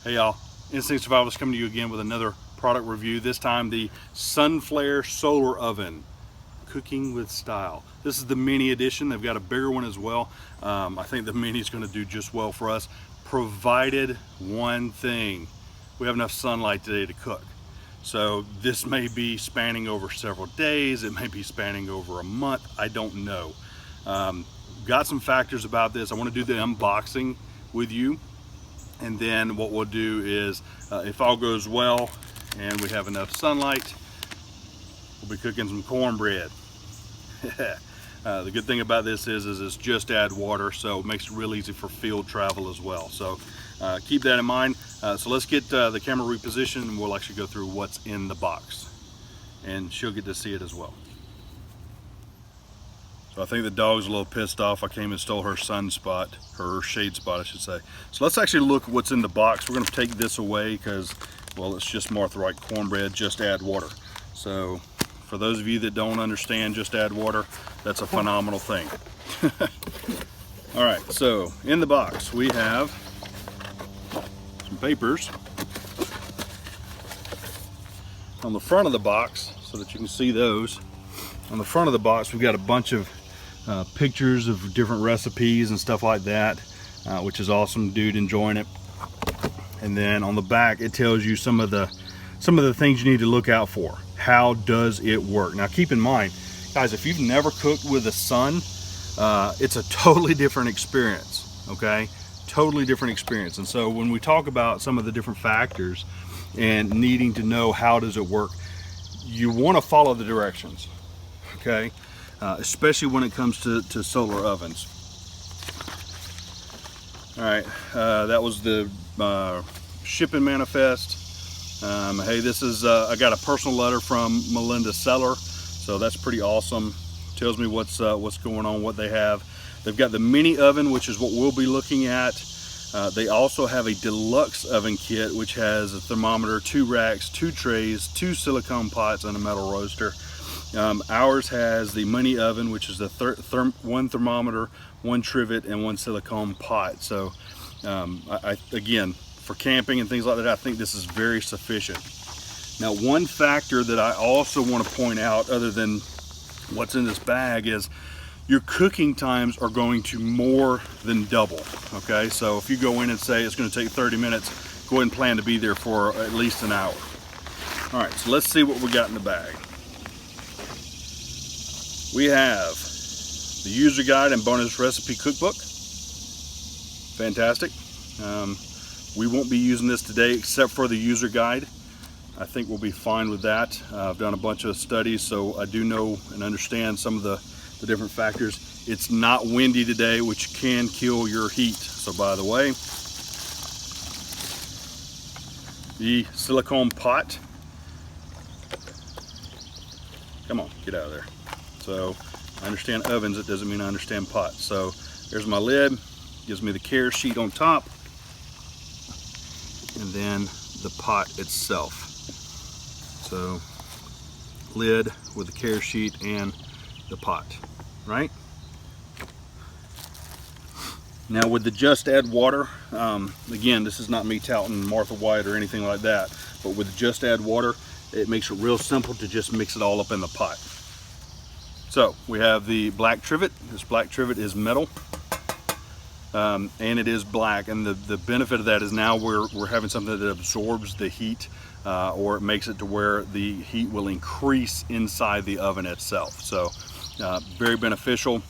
Hey y'all, Instinct Survivalist coming to you again with another product review. This time the SunFlair solar oven, cooking with style. This is the mini edition. They've got a bigger one as well. I think the mini is going to do just well for us, provided one thing: we have enough sunlight today to cook. So this may be spanning over several days. It may be spanning over a month. I don't know. Got some factors about this. I want to do the unboxing with you. And then what we'll do is, if all goes well and we have enough sunlight, we'll be cooking some cornbread. The good thing about this is it's just add water, so it makes it real easy for field travel as well. So keep that in mind. So let's get the camera repositioned and we'll actually go through what's in the box. And she'll get to see it as well. So I think the dog's a little pissed off. I came and stole her sun spot, her shade spot I should say. So let's actually look at what's in the box. We're gonna take this away because, well, it's just Martha Wright cornbread, just add water. So for those of you that don't understand just add water, that's a phenomenal thing. All right, so in the box we have some papers. On the front of the box, so that you can see those, on the front of the box we've got a bunch of pictures of different recipes and stuff like that, which is awesome. Dude enjoying it. And then on the back it tells you some of the things you need to look out for. How does it work? Now keep in mind, guys, if you've never cooked with a sun, it's a totally different experience. Okay, totally different experience. And so when we talk about some of the different factors and needing to know how does it work, you want to follow the directions. Okay, especially when it comes to solar ovens. All right, that was the shipping manifest. Hey, this is I got a personal letter from Melinda Seller, so that's pretty awesome. Tells me what's going on, what they have. They've got the mini oven, which is what we'll be looking at. They also have a deluxe oven kit, which has a thermometer, 2 racks, 2 trays, 2 silicone pots, and a metal roaster. Ours has the mini oven, which is the 1 thermometer, 1 trivet, and 1 silicone pot. So again, for camping and things like that, I think this is very sufficient. Now, one factor that I also want to point out, other than what's in this bag, is your cooking times are going to more than double. Okay, so if you go in and say it's going to take 30 minutes, go ahead and plan to be there for at least an hour. All right, so let's see what we got in the bag. We have the user guide and bonus recipe cookbook. Fantastic. We won't be using this today except for the user guide. I think we'll be fine with that. I've done a bunch of studies, so I do know and understand some of the different factors. It's not windy today, which can kill your heat. So by the way, the silicone pot. Come on, get out of there. So I understand ovens, it doesn't mean I understand pots. So there's my lid, gives me the care sheet on top, and then the pot itself. So lid with the care sheet and the pot, right? Now with the just add water, again, this is not me touting Martha White or anything like that, but with just add water, it makes it real simple to just mix it all up in the pot. So we have the black trivet. This black trivet is metal, and it is black. And the benefit of that is now we're having something that absorbs the heat, or it makes it to where the heat will increase inside the oven itself. So very beneficial.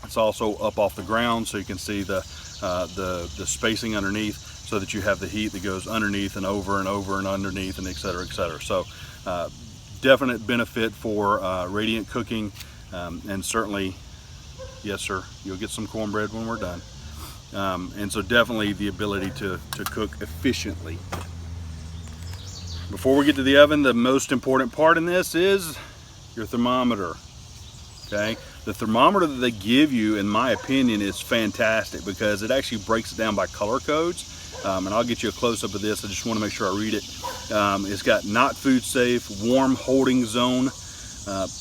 It's also up off the ground, so you can see the spacing underneath, so that you have the heat that goes underneath and over and over and underneath, and et cetera, et cetera. So definite benefit for radiant cooking. And certainly, yes sir, you'll get some cornbread when we're done. And so definitely the ability to cook efficiently. Before we get to the oven, the most important part in this is your thermometer. Okay, the thermometer that they give you, in my opinion, is fantastic because it actually breaks it down by color codes. And I'll get you a close-up of this. I just want to make sure I read it. It's got not food safe, warm holding zone,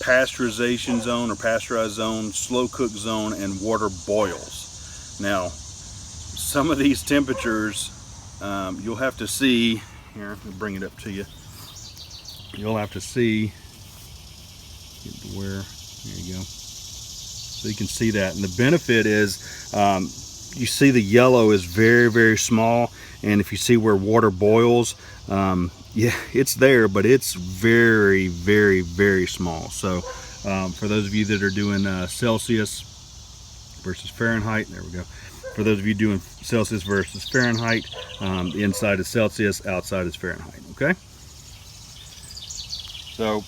pasteurization zone or pasteurized zone, slow cook zone, and water boils. Now, some of these temperatures you'll have to see, here, let me bring it up to you. You'll have to see, get to where, there you go. So you can see that. And the benefit is, you see the yellow is very, very small. And if you see where water boils, yeah, it's there, but it's very, very, very small. So for those of you that are doing Celsius versus Fahrenheit, there we go. For those of you doing Celsius versus Fahrenheit, the inside is Celsius, outside is Fahrenheit, okay? So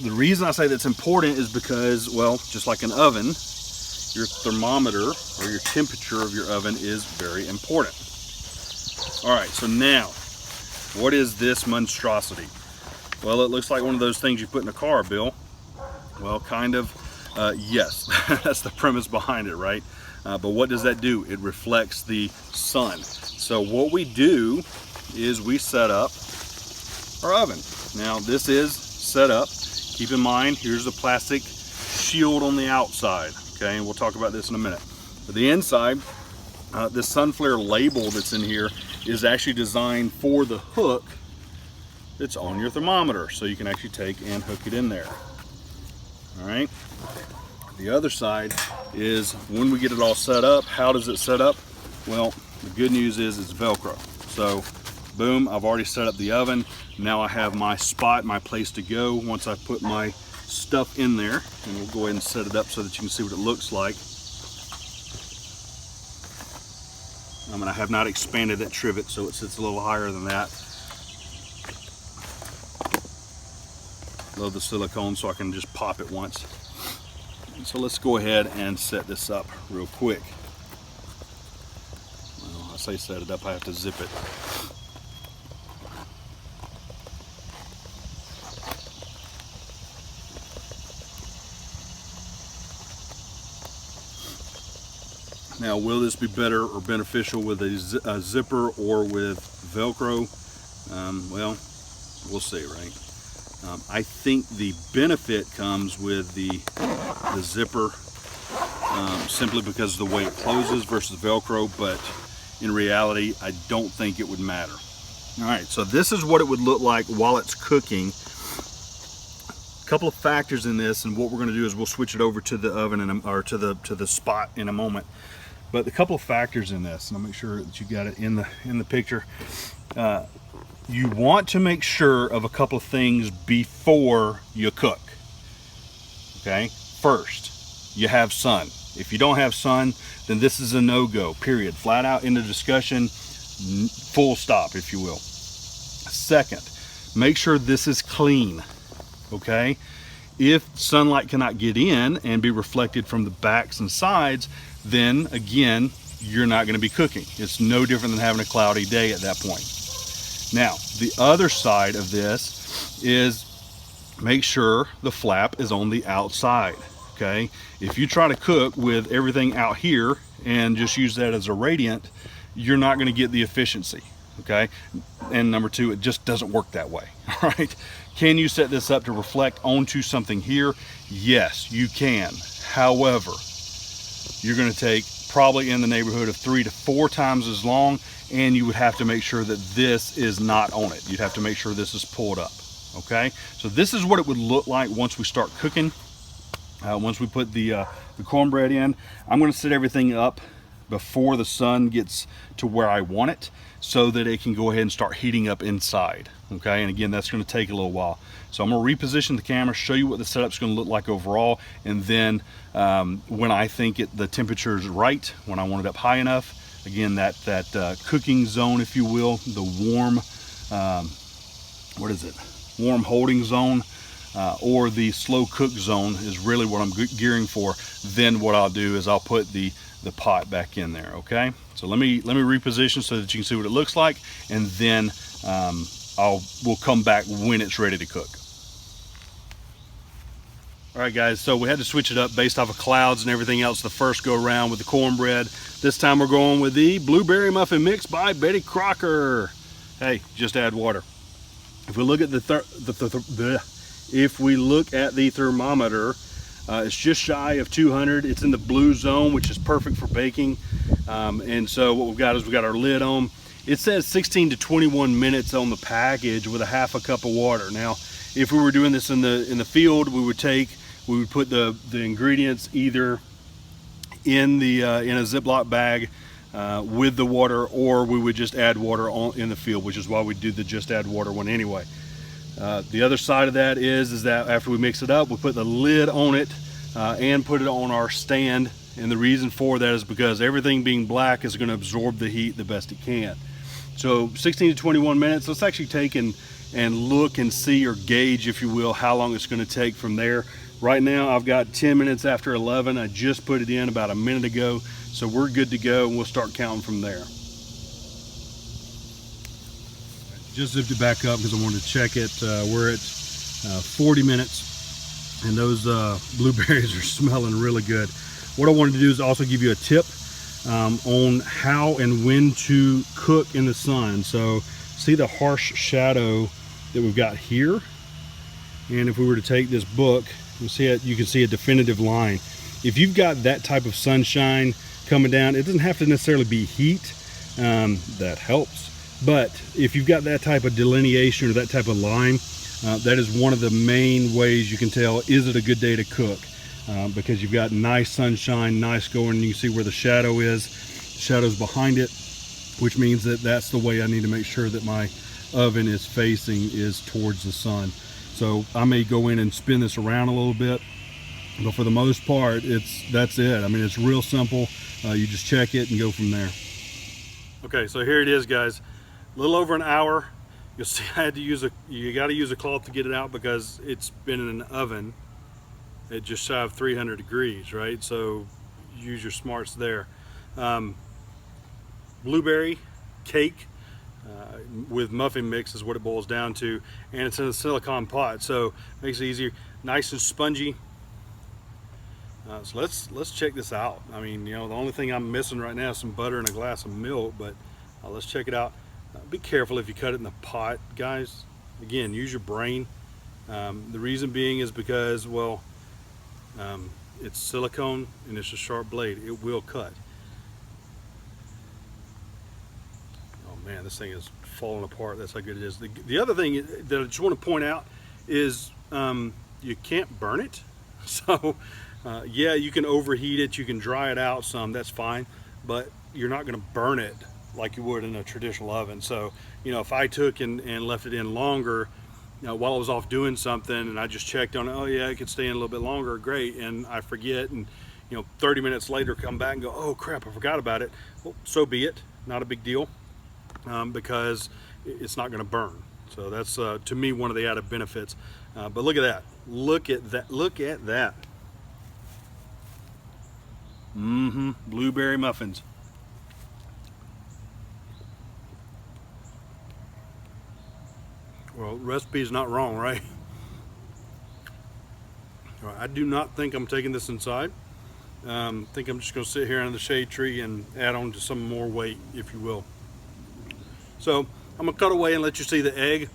the reason I say that's important is because, well, just like an oven, your thermometer or your temperature of your oven is very important. All right, so now, what is this monstrosity? Well, it looks like one of those things you put in a car, Bill. Well, kind of, yes, that's the premise behind it, right? But what does that do? It reflects the sun. So what we do is we set up our oven. Now this is set up. Keep in mind, here's the plastic shield on the outside, okay? And we'll talk about this in a minute. But the inside, this SunFlair label that's in here is actually designed for the hook that's on your thermometer. So you can actually take and hook it in there. All right. The other side is when we get it all set up, how does it set up? Well, the good news is it's Velcro. So boom, I've already set up the oven. Now I have my spot, my place to go once I put my stuff in there. And we'll go ahead and set it up so that you can see what it looks like. I have not expanded that trivet, so it sits a little higher than that. Love the silicone, so I can just pop it once. So let's go ahead and set this up real quick. Well, I say set it up, I have to zip it. Now, will this be better or beneficial with a zipper or with Velcro? Well, we'll see, right? I think the benefit comes with the zipper simply because of the way it closes versus Velcro, but in reality, I don't think it would matter. All right, so this is what it would look like while it's cooking. A couple of factors in this, and what we're going to do is we'll switch it over to the oven or to the spot in a moment. But a couple of factors in this, and I'll make sure that you got it in the picture. You want to make sure of a couple of things before you cook. Okay, first, you have sun. If you don't have sun, then this is a no-go, period. Flat out in the discussion, full stop, if you will. Second, make sure this is clean, okay? If sunlight cannot get in and be reflected from the backs and sides, then again, you're not gonna be cooking. It's no different than having a cloudy day at that point. Now, the other side of this is make sure the flap is on the outside, okay? If you try to cook with everything out here and just use that as a radiant, you're not gonna get the efficiency, okay? And number two, it just doesn't work that way, all right? Can you set this up to reflect onto something here? Yes, you can. However, you're gonna take probably in the neighborhood of 3 to 4 times as long, and you would have to make sure that this is not on it. You'd have to make sure this is pulled up, okay? So this is what it would look like once we start cooking. Once we put the cornbread in, I'm gonna set everything up before the sun gets to where I want it so that it can go ahead and start heating up inside, okay? And again, that's gonna take a little while. So I'm gonna reposition the camera, show you what the setup's gonna look like overall, and then when I think the temperature is right, when I want it up high enough, again, that cooking zone, if you will, the warm, warm holding zone, or the slow cook zone is really what I'm gearing for. Then what I'll do is I'll put the pot back in there, okay? So let me reposition so that you can see what it looks like, and then we'll come back when it's ready to cook. All right, guys, so we had to switch it up based off of clouds and everything else the first go around with the cornbread. This time we're going with the Blueberry Muffin Mix by Betty Crocker. Hey, just add water. If we look at the thermometer, it's just shy of 200. It's in the blue zone, which is perfect for baking. And so what we've got is we've got our lid on, it says 16 to 21 minutes on the package with a half a cup of water. Now, if we were doing this in the field, we would put the ingredients either in a Ziploc bag with the water, or we would just add water in the field, which is why we do the just add water one anyway. The other side of that is that after we mix it up, we put the lid on it and put it on our stand. And the reason for that is because everything being black is going to absorb the heat the best it can. So 16 to 21 minutes. Let's actually take and look and see, or gauge, if you will, how long it's going to take from there. Right now I've got 10 minutes after 11. I just put it in about a minute ago, so we're good to go, and we'll start counting from there. Just zipped it back up because I wanted to check it. We're at 40 minutes, and those blueberries are smelling really good. What I wanted to do is also give you a tip on how and when to cook in the sun. So see the harsh shadow that we've got here, and if we were to take this book, you can see a definitive line. If you've got that type of sunshine coming down, it doesn't have to necessarily be heat, that helps, but if you've got that type of delineation or that type of line, that is one of the main ways you can tell, is it a good day to cook? Because you've got nice sunshine, nice going, and you can see where the shadow is. The shadow's behind it, which means that that's the way I need to make sure that my oven is facing, is towards the sun. So I may go in and spin this around a little bit, but for the most part, that's it. I mean, it's real simple. You just check it and go from there. Okay, so here it is, guys. A little over an hour. You'll see I had to you got to use a cloth to get it out because it's been in an oven at just shy of 300 degrees, right? So use your smarts there. Blueberry cake with muffin mix is what it boils down to, and it's in a silicone pot, so makes it easier, nice and spongy. So let's check this out. I mean, you know, the only thing I'm missing right now is some butter and a glass of milk, but let's check it out. Be careful if you cut it in the pot, guys. Again, use your brain. The reason being is because, well, it's silicone and it's a sharp blade. It will cut. Oh man, this thing is falling apart. That's how good it is. The other thing that I just want to point out is you can't burn it. So yeah, you can overheat it, you can dry it out some, that's fine, but you're not going to burn it like you would in a traditional oven. So, you know, if I took and left it in longer, you know, while I was off doing something and I just checked on it, oh yeah, it could stay in a little bit longer, great, and I forget, and you know, 30 minutes later come back and go, oh crap, I forgot about it. Well, so be it, not a big deal, because it's not going to burn. So that's to me one of the added benefits. But look at that, look at that, look at that. Blueberry muffins. Well, recipe is not wrong, right? All right, I do not think I'm taking this inside. I think I'm just going to sit here under the shade tree and add on to some more weight, if you will. So I'm going to cut away and let you see the egg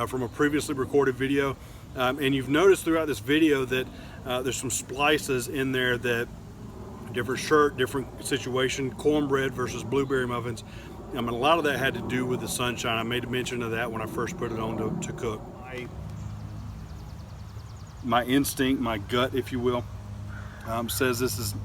from a previously recorded video. And you've noticed throughout this video that there's some splices in there that different shirt, different situation, cornbread versus blueberry muffins. I mean, a lot of that had to do with the sunshine. I made a mention of that when I first put it on to cook. My instinct, my gut, if you will, says this is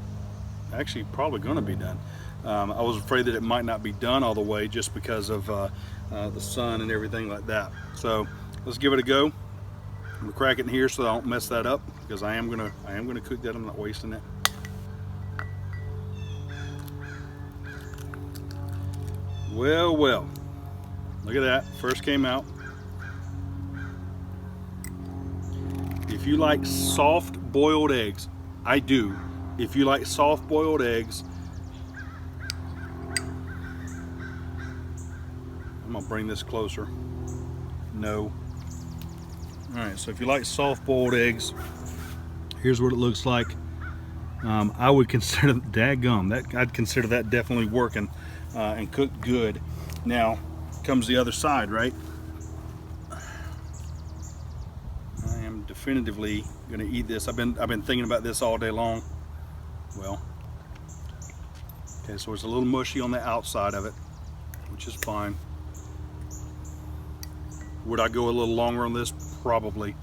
actually probably going to be done. I was afraid that it might not be done all the way just because of the sun and everything like that. So let's give it a go. I'm gonna crack it in here so I don't mess that up, because I am gonna cook that. I'm not wasting it. Well, well, look at that, first came out. If you like soft boiled eggs, I do. If you like soft boiled eggs, I'm gonna bring this closer. No. All right, so if you like soft boiled eggs, here's what it looks like. I would consider, dadgum, I'd consider that definitely working. And cooked good. Now comes the other side, right? I am definitively going to eat this. I've been thinking about this all day long. Well, okay, so it's a little mushy on the outside of it. which is fine. Would I go a little longer on this? Probably.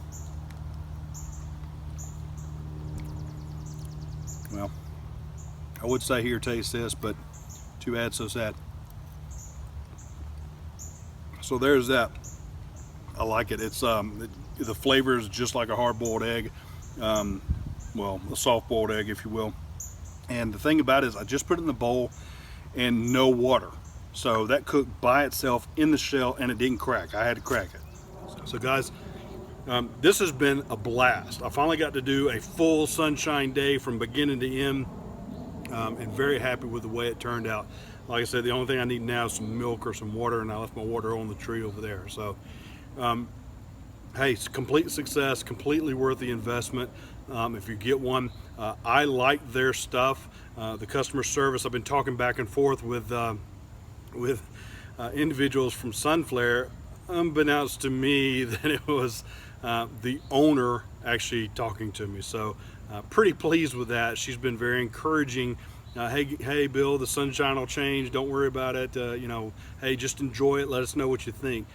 Well, I would say here, taste this, but too bad, so sad. So there's that. I like it. It's the flavor is just like a hard-boiled egg, well, a soft-boiled egg, if you will. And the thing about it is, I just put it in the bowl and no water, so that cooked by itself in the shell, and it didn't crack. I had to crack it. So guys, this has been a blast. I finally got to do a full sunshine day from beginning to end, and very happy with the way it turned out. Like I said, the only thing I need now is some milk or some water, and I left my water on the tree over there. So hey, it's a complete success, completely worth the investment. If you get one, I like their stuff. The customer service, I've been talking back and forth with individuals from SunFlair, unbeknownst to me that it was the owner actually talking to me. So pretty pleased with that. She's been very encouraging. Hey Bill, the sunshine will change, don't worry about it, you know, hey, just enjoy it, let us know what you think.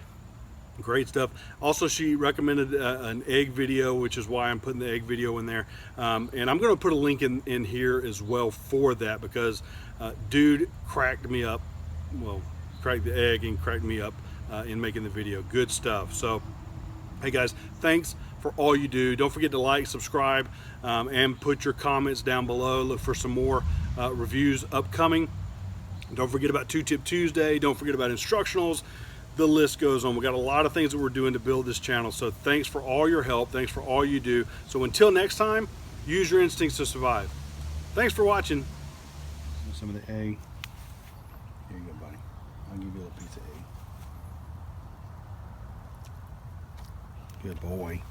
Great stuff. Also, she recommended an egg video, which is why I'm putting the egg video in there, and I'm going to put a link in here as well for that, because dude cracked me up, well, cracked the egg and cracked me up in making the video. Good stuff. So hey guys, thanks for all you do. Don't forget to like, subscribe, and put your comments down below. Look for some more reviews upcoming. Don't forget about 2-Tip Tuesday. Don't forget about instructionals. The list goes on. We got a lot of things that we're doing to build this channel. So thanks for all your help. Thanks for all you do. So until next time, use your instincts to survive. Thanks for watching. Some of the egg. Here you go, buddy. I'll give you a little piece of egg. Good boy.